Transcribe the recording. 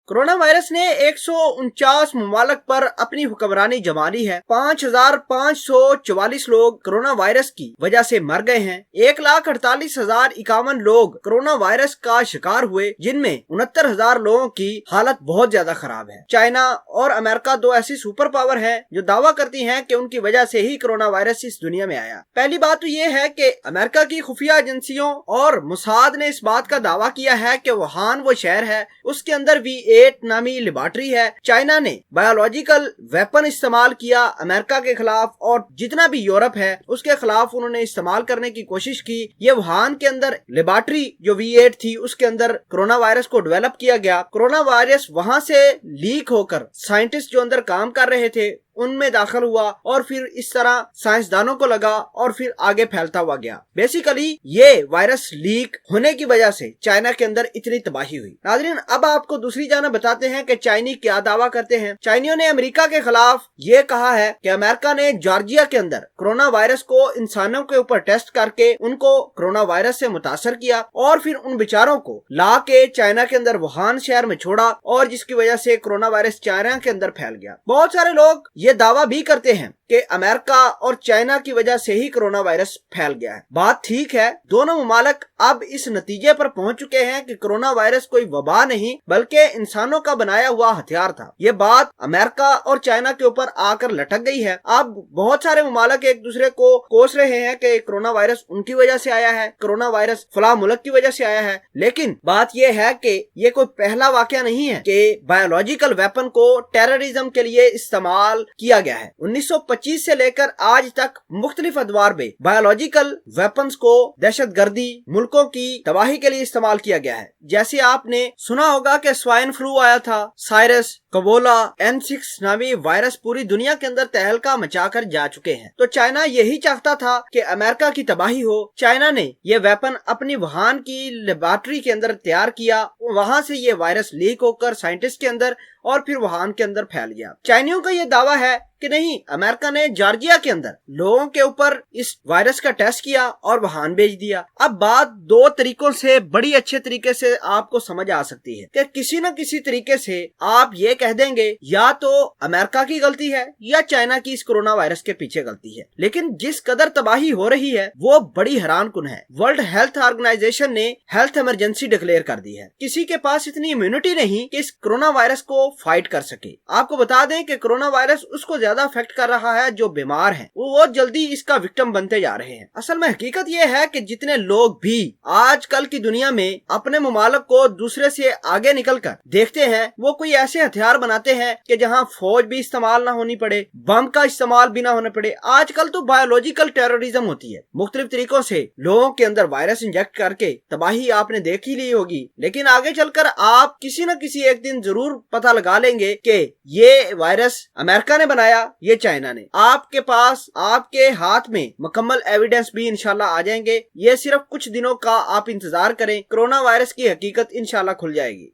Corona virus ने 149 ममालिक पर अपनी हुक्मरानी जमा ली है। 5,544 लोग कोरोना वायरस की वजह से मर गए हैं। 1,48,051 लोग कोरोना वायरस का शिकार हुए, जिनमें 69,000 लोगों की हालत बहुत ज्यादा खराब है। चाइना और अमेरिका दो ऐसी सुपर पावर है जो दावा करती हैं कि उनकी वजह से ही कोरोना वायरस इस दुनिया में आया। पहली बात तो ये है कि अमेरिका की खुफिया एजेंसियों और मोसाद ने इस बात का दावा किया है कि वुहान वो शहर है, उसके अंदर V8 नामी लेबोरेटरी है। चाइना ने बायोलॉजिकल वेपन इस्तेमाल किया अमेरिका के खिलाफ, और जितना भी यूरोप है उसके खिलाफ उन्होंने इस्तेमाल करने की कोशिश की। ये वुहान के अंदर लेबोरेटरी जो V8 थी उसके अंदर कोरोना वायरस को डेवलप किया गया। कोरोना वायरस वहां से लीक होकर साइंटिस्ट जो अंदर काम कर रहे थे उनमें दाखिल हुआ, और फिर इस तरह साइंसदानों को लगा और फिर आगे फैलता हुआ गया। बेसिकली ये वायरस लीक होने की वजह से चाइना के अंदर इतनी तबाही हुई। नाज़रीन, अब आपको दूसरी जानब बताते हैं कि चाइनी क्या दावा करते हैं। चाइनियों ने अमेरिका के खिलाफ ये कहा है कि अमेरिका ने जॉर्जिया के अंदर कोरोना वायरस को इंसानों के ऊपर टेस्ट करके उनको कोरोना वायरस से मुतासर किया, और फिर उन बेचारों को ला के चाइना के अंदर वुहान शहर में छोड़ा, और जिसकी वजह से कोरोना वायरस चाइना के अंदर फैल गया। बहुत सारे लोग ये दावा भी करते हैं कि अमेरिका और चाइना की वजह से ही कोरोना वायरस फैल गया है। बात ठीक है, दोनों ममालिक अब इस नतीजे पर पहुंच चुके हैं कि कोरोना वायरस कोई वबा नहीं बल्कि इंसानों का बनाया हुआ हथियार था। ये बात अमेरिका और चाइना के ऊपर आकर लटक गई है। अब बहुत सारे ममालिक एक दूसरे को कोस रहे हैं कि कोरोना वायरस उनकी वजह से आया है, कोरोना वायरस फला मुल्क की वजह से आया है। लेकिन बात यह है कि ये कोई पहला वाकया नहीं है कि बायोलॉजिकल वेपन को टेररिज्म के लिए इस्तेमाल किया गया है। 1925 से लेकर आज तक मुख्तलिफ अदवार में बायोलॉजिकल वेपन्स को दहशतगर्दी, मुल्कों की तबाही के लिए इस्तेमाल किया गया है। जैसे आपने सुना होगा कि स्वाइन फ्लू आया था, साइरस, कबोला, N6 नामी वायरस पूरी दुनिया के अंदर तहलका मचाकर जा चुके हैं। तो चाइना यही चाहता था कि अमेरिका की तबाही हो। चाइना ने ये वेपन अपनी वुहान की लेबोरेटरी के अंदर तैयार किया, वहां से ये वायरस लीक होकर साइंटिस्ट के अंदर और फिर वुहान के अंदर फैल गया। चाइनियों का ये दावा है कि नहीं, अमेरिका ने जॉर्जिया के अंदर लोगों के ऊपर इस वायरस का टेस्ट किया और वुहान भेज दिया। अब बात दो तरीकों से बड़ी अच्छे तरीके से आपको समझ आ सकती है कि किसी न किसी तरीके से आप ये कह देंगे या तो अमेरिका की गलती है या चाइना की इस कोरोना वायरस के पीछे गलती है। लेकिन जिस कदर तबाही हो रही है वो बड़ी हैरान कुन है। वर्ल्ड हेल्थ ऑर्गेनाइजेशन ने हेल्थ इमरजेंसी डिक्लेयर कर दी है। किसी के पास इतनी इम्यूनिटी नहीं कि इस कोरोना वायरस को फाइट कर सके। आपको बता दें कि कोरोना वायरस उसको ज्यादा अफेक्ट कर रहा है जो बीमार हैं, वो बहुत जल्दी इसका विक्टिम बनते जा रहे हैं। असल में हकीकत ये है कि जितने लोग भी आजकल की दुनिया में अपने मुमालिक को दूसरे से आगे निकलकर देखते हैं, वो कोई ऐसे हथियार बनाते हैं कि जहां फौज भी इस्तेमाल ना होनी पड़े, बम का इस्तेमाल भी ना होने पड़े। आजकल तो बायोलॉजिकल टेररिज्म होती है, मुख्तलिफ तरीकों से लोगों के अंदर वायरस इंजेक्ट करके तबाही आपने देख ही ली होगी। लेकिन आगे चलकर आप किसी न किसी एक दिन जरूर पता लगा लेंगे कि ये वायरस अमेरिका ने बनाया, ये चाइना ने। आपके पास, आपके हाथ में मुकम्मल एविडेंस भी इंशाल्लाह आ जाएंगे। ये सिर्फ कुछ दिनों का आप इंतजार करें, कोरोना वायरस की हकीकत इंशाल्लाह खुल जाएगी।